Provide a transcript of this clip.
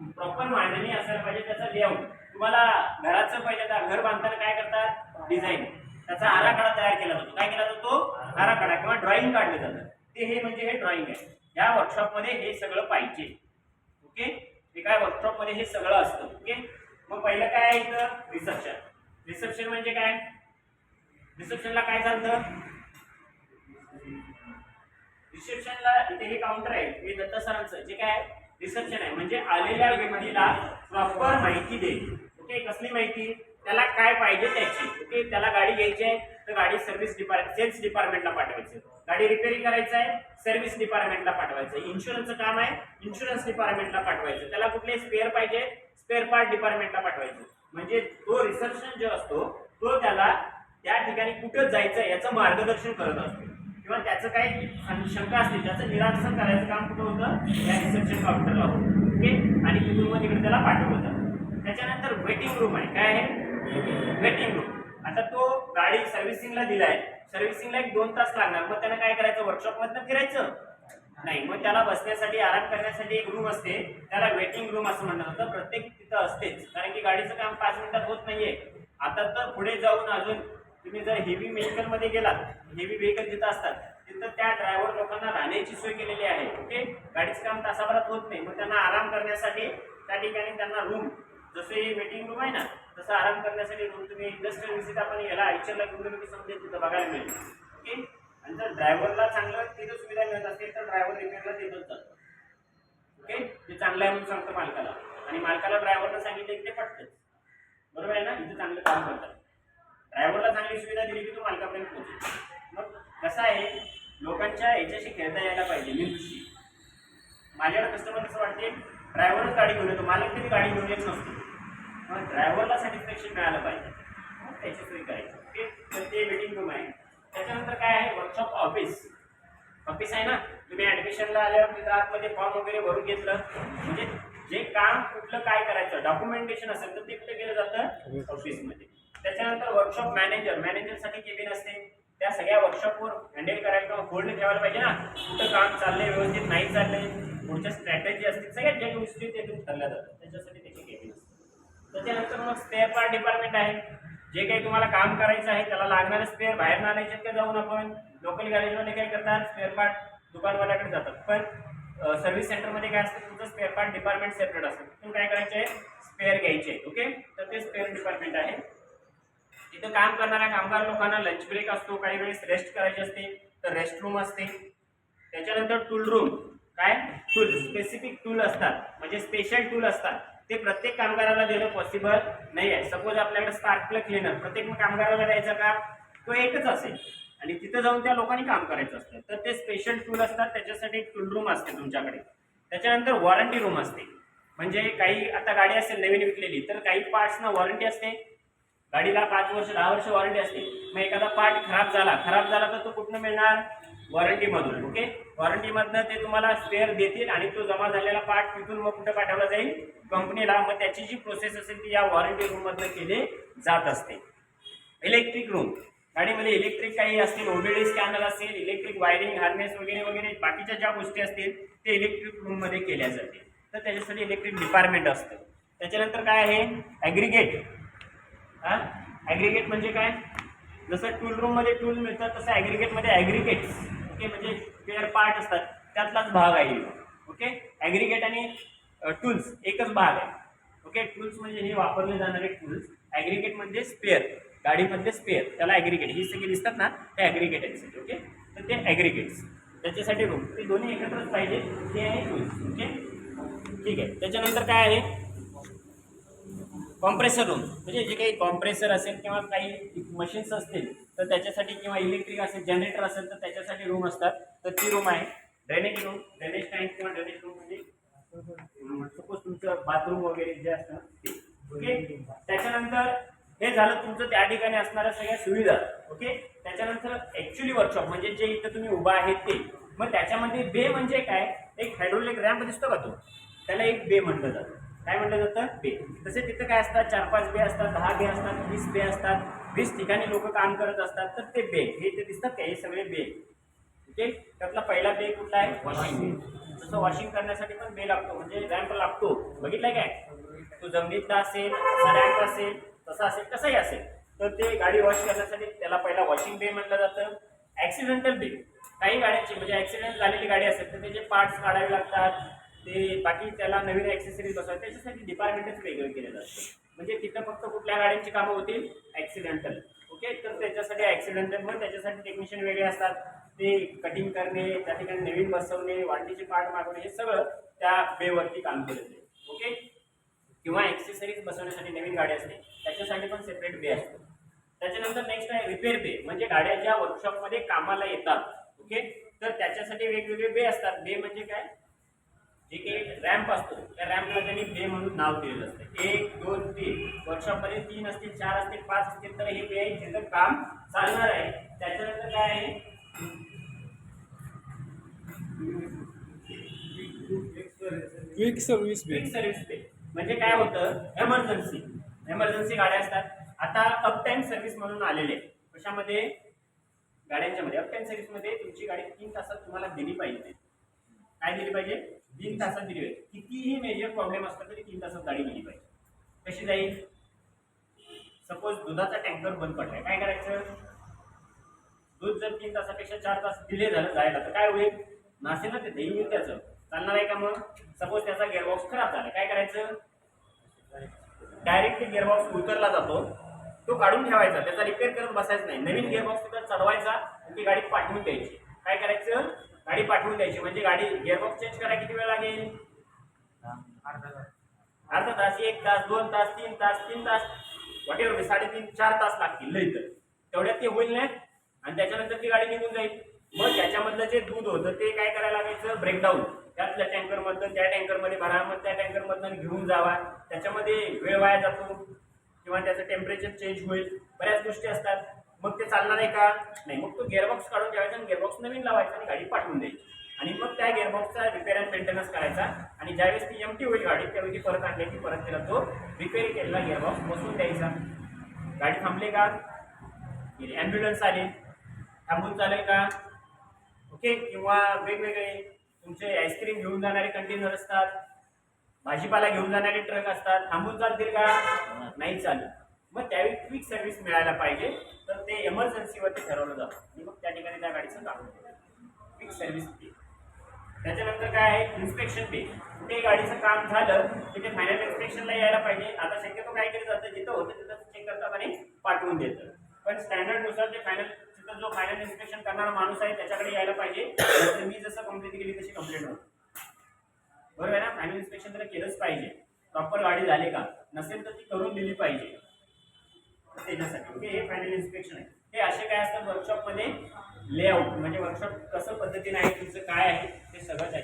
Proper मांडणी असायला पाहिजे, त्याचा लेआउट. तुम्हाला घराचं पहिल्यांदा घर बांधताना काय करतात, डिझाईन, त्याचा आराखडा तयार केला जातो. काय केला जातो, आराखडा किंवा ड्रॉइंग काढले जातं. ते हे म्हणजे हे ड्रॉइंग आहे. या वर्कशॉप मध्ये हे सगळं पाहिजे. ओके, हे काय वर्कशॉप मध्ये हे सगळं असतं. ओके, मग पहिलं काय आहे इथं, रिसेप्शन. रिसेप्शन म्हणजे काय, रिसेप्शनला काय चालतं, रिसेप्शनला इथे हे काउंटर आहे, हे दत्ता सरांचं जे काय रिसेप्शन आहे, म्हणजे आलेल्या व्यक्तीला प्रॉपर माहिती दे. ओके, कसली माहिती, त्याला काय पाहिजे त्याची. ओके, त्याला गाडी घ्यायची आहे तर गाडी सर्व्हिस डिपार्टमेंट, सेल्स डिपार्टमेंटला पाठवायचं. गाडी रिपेअरिंग करायचं आहे, सर्व्हिस डिपार्टमेंटला पाठवायचं. इन्शुरन्सचं काम आहे, इन्शुरन्स डिपार्टमेंटला पाठवायचं. त्याला कुठले स्पेअर पाहिजे, स्पेअर पार्ट डिपार्टमेंटला पाठवायचं. म्हणजे तो रिसेप्शन जो असतो तो त्याला त्या ठिकाणी कुठं जायचं याचं मार्गदर्शन करत असतो, किंवा त्याचं काही शंका असते त्याचं निराकरण करायचं काम कुठं होतं, या रिसेप्शन काउंटरला होतं. ओके, आणि तिथून मग तिकडे त्याला पाठवलं जातं. त्याच्यानंतर वेटिंग रूम आहे. काय आहे, वेटिंग रूम. आता तो गाडी सर्व्हिसिंगला दिलाय, सर्व्हिसिंगला 1-2 तास लागणार. मग त्याला काय करायचं, वर्कशॉप मधनं फिरायचं नाही, मग त्याला बसण्यासाठी, आराम करण्यासाठी एक रूम असते, त्याला वेटिंग रूम असं म्हणलं जातं. प्रत्येक तिथं असतेच, कारण की गाडीचं काम 5 मिनिटात होत नाहीये. आता तर पुढे जाऊन अजून तुम्ही जर हेवी व्हेकल मध्ये गेलात, हेवी व्हेकल जिथं असतात तिथं त्या ड्रायव्हर लोकांना राहण्याची सोय केलेली आहे. ओके, गाडीचं काम तासाभरात होत नाही, मग त्यांना आराम करण्यासाठी त्या ठिकाणी त्यांना रूम, जसं हे वेटिंग रूम आहे ना, तसं आराम करण्यासाठी रूम. तुम्ही इंडस्ट्रियल व्हिजिट आपण याला आयचरला घेऊन गेलो की समजेल, तिथं बघायला मिळेल. ओके, आणि जर ड्रायव्हरला चांगलं तिथं सुविधा मिळत असेल तर ड्रायव्हर रिपेअरला देतच जातो. ओके, ते चांगलं आहे म्हणून सांगतं मालकाला, आणि मालकाला ड्रायव्हरला सांगितलं की ते पटतं. बरोबर आहे ना, इथं चांगलं काम करतात. ड्रायव्हरला चांगली सुविधा दिली की तो मालकापर्यंत पोहोचेल. मग कसं आहे, लोकांच्या याच्याशी खेळता यायला पाहिजे, मेंदूशी. माझ्याकडे कस्टमर कसं वाटते, ड्रायव्हरच गाडी घेऊन येतो, मालक तरी गाडी घेऊन येत नसतो. मग ड्रायव्हरला सॅटिस्फॅक्शन मिळालं पाहिजे, मग त्याची सोय करायची. ओके, तर ते वेटिंग रूम आहे. त्याच्यानंतर काय आहे, वर्कशॉप ऑफिस. ऑफिस आहे ना, तुम्ही ऍडमिशनला आल्यावर तिथं आतमध्ये फॉर्म वगैरे भरून घेतलं, म्हणजे जे काम कुठलं काय करायचं, डॉक्युमेंटेशन असेल तर ते कुठे केलं जातं, ऑफिसमध्ये. त्याच्यानंतर वर्कशॉप मॅनेजर, मॅनेजरसाठी केबिन असते. त्या सगळ्या वर्कशॉपवर हँडल करायला किंवा होल्ड ठेवायला पाहिजे ना, कुठं काम चाललंय, व्यवस्थित नाही चाललंय, पुढच्या स्ट्रॅटेजी असतील, सगळ्यात ज्या गोष्टी ते ठरल्या जातात, त्याच्यासाठी त्याची केबिन असते. त्याच्यानंतर मग स्पेअर पार्ट डिपार्टमेंट आहे. जे काही तुम्हाला काम करायचं आहे त्याला लागणारे स्पेअर बाहेर आणायचे का जाऊन आपण लोकल गॅरेजवाले काय करतात, स्पेअर पार्ट दुकानवाल्याकडे जातात. पण सर्व्हिस सेंटरमध्ये काय असतं, तुमचं स्पेअर पार्ट डिपार्टमेंट सेपरेट असतं. तुम्ही काय करायचं आहे, स्पेअर घ्यायचे. ओके, तर ते स्पेअर डिपार्टमेंट आहे. तिथं काम करणाऱ्या कामगार लोकांना लंच ब्रेक असतो, काही वेळेस रेस्ट करायची असते तर रेस्ट रूम असते. त्याच्यानंतर टूल रूम. काय, टूल, स्पेसिफिक टूल असतात, म्हणजे स्पेशल टूल असतात. ते प्रत्येक कामगाराला देणं पॉसिबल नाही आहे. सपोज आपल्याकडे स्पार्क प्लग क्लीनर प्रत्येक कामगाराला द्यायचा का, तो एकच असेल, आणि तिथं जाऊन त्या लोकांनी काम करायचं असतं. तर ते स्पेशल टूल असतात, त्याच्यासाठी एक टूल रूम असते तुमच्याकडे. त्याच्यानंतर वॉरंटी रूम असते, म्हणजे काही आता गाडी असेल नवीन विकलेली तर काही पार्ट्सना वॉरंटी असते. गाडीला 5 वर्ष 10 वर्ष वॉरंटी असते. मग एखादा पार्ट खराब झाला तर तो कुठनं मिळणार, वॉरंटीमधून. ओके, वॉरंटीमधनं ते तुम्हाला स्पेअर देतील, आणि तो जमा झालेला पार्ट तिथून मग कुठे पाठवला जाईल, कंपनीला. मग त्याची जी प्रोसेस असेल ती या वॉरंटी रूममधनं केली जात असते. इलेक्ट्रिक रूम, गाडीमध्ये इलेक्ट्रिक काही असतील, ओबीडी स्कॅनर असेल, इलेक्ट्रिक वायरिंग, हार्नेस वगैरे वगैरे बाकीच्या ज्या गोष्टी असतील ते इलेक्ट्रिक रूममध्ये केल्या जातील. तर त्याच्यासाठी इलेक्ट्रिक डिपार्टमेंट असतं. त्याच्यानंतर काय आहे, ॲग्रिगेट. ॲग्रिगेट म्हणजे काय, जसं टूल रूम मध्ये टूल मिळतात तसं ॲग्रिगेट मध्ये ॲग्रिगेट्स. ओके, म्हणजे स्पेअर पार्ट असतात त्यातलाच भाग आहे. ओके, ॲग्रिगेट आणि टूल्स एकच भाग आहे. ओके, टूल्स म्हणजे हे वापरले जाणारे टूल्स, ॲग्रिगेट म्हणजे स्पेअर, गाडीमधले स्पेअर, त्याला ॲग्रिगेट. ही सगळी दिसतात ना, ते ॲग्रिगेट आहेत. ओके, तर ते ॲग्रिगेट्स, त्याच्यासाठी रूम, ते दोन्ही एकत्रच पाहिजे, ते आहे टूल्स. ओके, ठीक आहे. त्याच्यानंतर काय आहे, कॉम्प्रेसर रूम, म्हणजे जे काही कॉम्प्रेसर असेल किंवा काही मशीन्स असतील तर त्याच्यासाठी, किंवा इलेक्ट्रिक असेल, जनरेटर असेल तर त्याच्यासाठी रूम असतात. तर ती रूम आहे. ड्रेनेज रूम, ड्रेनेज टँक किंवा ड्रेनेज रूम म्हणजे सपोज तुमचं बाथरूम वगैरे जे असतं ते. ओके, त्याच्यानंतर हे झालं तुमचं त्या ठिकाणी असणाऱ्या सगळ्या सुविधा. ओके, त्याच्यानंतर ॲक्च्युली वर्कशॉप म्हणजे जे इथं तुम्ही उभा आहेत ते. मग त्याच्यामध्ये बे म्हणजे काय, एक हायड्रोलिक रॅम्प दिसतो का तो, त्याला एक बे म्हटलं जातं. काय म्हटलं जातं, बे. तसे तिथं काय असतात, 4-5 बे असतात, 10 बे असतात, 20 बे असतात, 20 ठिकाणी लोक काम करत असतात. तर ते बे, हे ते दिसतात का, हे सगळे बे. ओके, त्यातला पहिला बे कुठला आहे, वॉशिंग बे. जसं वॉशिंग करण्यासाठी पण बे लागतो, म्हणजे रॅम्प लागतो, बघितलाय काय? तो जमिनीतला असेल, रॅम्प असेल, तसा असेल, कसंही असेल, तर ते गाडी वॉश करण्यासाठी त्याला पहिला वॉशिंग बे म्हटलं जातं. ऍक्सिडेंटल बे, काही गाड्यांची म्हणजे ऍक्सिडेंट झालेली गाडी असेल तर त्याचे पार्ट्स काढावे लागतात, ते बाकी त्याला नवीन ऍक्सेसरीज बसवायचे, त्याच्यासाठी डिपार्टमेंटच वेगळं केलं जातं. म्हणजे तिथं फक्त कुठल्या गाड्यांची कामं होतील? ऍक्सिडेंटल. ओके, तर त्याच्यासाठी ऍक्सिडेंटल मग त्याच्यासाठी टेक्निशियन वेगळे असतात, ते कटिंग करणे, त्या ठिकाणी नवीन बसवणे, वाढणीचे पार्ट मागवणे, हे सगळं त्या बेवरती काम केलं जाईल. ओके, किंवा ऍक्सेसरीज बसवण्यासाठी नवीन गाडी असते त्याच्यासाठी पण सेपरेट बे असतो. त्याच्यानंतर नेक्स्ट आहे रिपेअर बे, म्हणजे गाड्या ज्या वर्कशॉपमध्ये कामाला येतात. ओके, तर त्याच्यासाठी वेगवेगळे बे असतात. बे म्हणजे काय? जे काही रॅम्प असतो त्या रॅम्पला त्यांनी बे म्हणून नाव दिलेलं असतं. 1 2 3 वर्कशॉपमध्ये 3 असतील, 4 असतील, 5 असतील, तर हे बे आहे जिथं काम चालणार आहे. त्याच्यानंतर काय आहे? क्विक सर्व्हिस बे. क्विक सर्व्हिस बे म्हणजे काय होतं? एमर्जन्सी गाड्या असतात. आता अप टाइम सर्व्हिस म्हणून आलेले आहे. कशामध्ये? गाड्यांच्या मध्ये अप टाइम सर्व्हिस मध्ये तुमची गाडी 3 तासात तुम्हाला दिली पाहिजे. काय दिली पाहिजे? 3 तासात दिली पाहिजे. कितीही मेजर प्रॉब्लेम असला तरी 3 तासात गाडी दिली पाहिजे. कशी जाईल? सपोज दुधाचा टँकर बंद पडलाय, काय करायचं? दूध जर 3 तासापेक्षा 4 तास डिले झालं जायला तर काय होईल? नासेल ना ते दही होईल, त्याचं चालणार आहे का? मग सपोज त्याचा गिअरबॉक्स खराब झाला, काय करायचं? डायरेक्टली गिअरबॉक्स उतरला जातो, तो काढून ठेवायचा, त्याचा रिपेअर करत बसायचं नाही, नवीन गिअरबॉक्स तिथं चढवायचा आणि ती गाडी पाठवून द्यायची. काय करायचं? गाडी पाठवून द्यायची. म्हणजे गाडी गिअरबॉक्स चेंज करायला किती वेळ लागेल? अर्धा तास, 1 तास, 2 तास, 3 तास, 3 तास, वॉटेवर 3.5 4 तास लागतील लई तर. तेवढ्यात ते होईल नाही आणि त्याच्यानंतर ती गाडी निघून जाईल. मग त्याच्यामधलं जे दूध होतं ते काय करायला लागायचं? ब्रेकडाऊन, त्यातल्या टँकरमधनं त्या टँकरमध्ये भरा, मग त्या टँकरमधनं घेऊन जावा, त्याच्यामध्ये वेळ वाया जातो किंवा त्याचं टेम्परेचर चेंज होईल, बऱ्याच गोष्टी असतात. मग ते चालणार आहे का? नाही. मग तो गिअरबॉक्स काढून ठेवायचा आणि गिअरबॉक्स नवीन लावायचा आणि गाडी पाठवून द्यायची. आणि मग त्या गिअरबॉक्सचा रिपेअर अँड मेंटेनन्स करायचा आणि ज्यावेळेस ती एमटी होईल गाडी त्यावेळी ती परत आणली की परत त्याला तो रिपेअर केलेला गिअरबॉक्स बसवून द्यायचा. गाडी थांबले का? ॲम्ब्युलन्स आली, थांबून चालेल का? ओके, किंवा वेगवेगळे तुमचे आईस्क्रीम घेऊन जाणारे कंटेनर असतात, भाजीपाला घेऊन जाणारे ट्रक असतात, थांबून चालतील का? नाही चालत. मग त्यावेळी क्विक सर्व्हिस मिळायला पाहिजे, तर ते एमर्जन्सीवरती ठरवलं जातं आणि मग त्या ठिकाणी त्या गाडीचं काम होतं. क्विक सर्व्हिस बे. त्याच्यानंतर काय आहे? इन्स्पेक्शन बे. कुठे गाडीचं काम झालं तिथे फायनल इन्स्पेक्शनला यायला पाहिजे. आता शक्यतो काय केलं जातं? जिथं होतं तिथं चेक करतात आणि पाठवून देतं. पण स्टँडर्डनुसार ते तिथं जो फायनल इन्स्पेक्शन करणारा माणूस आहे त्याच्याकडे यायला पाहिजे. तर मी जसं कंप्लेंट केली तशी कंप्लेंट होती. बरोबर आहे ना? फायनल इन्स्पेक्शन तर केलंच पाहिजे. प्रॉपर गाडी झाली का? नसेल तर ती करून दिली पाहिजे त्याच्यासाठी. ओके, हे फायनल इन्स्पेक्शन आहे. हे असे काय असतात वर्कशॉपमध्ये लेआउट, म्हणजे वर्कशॉप कसं पद्धतीने आहे, तुमचं काय आहे ते सगळं त्याच्या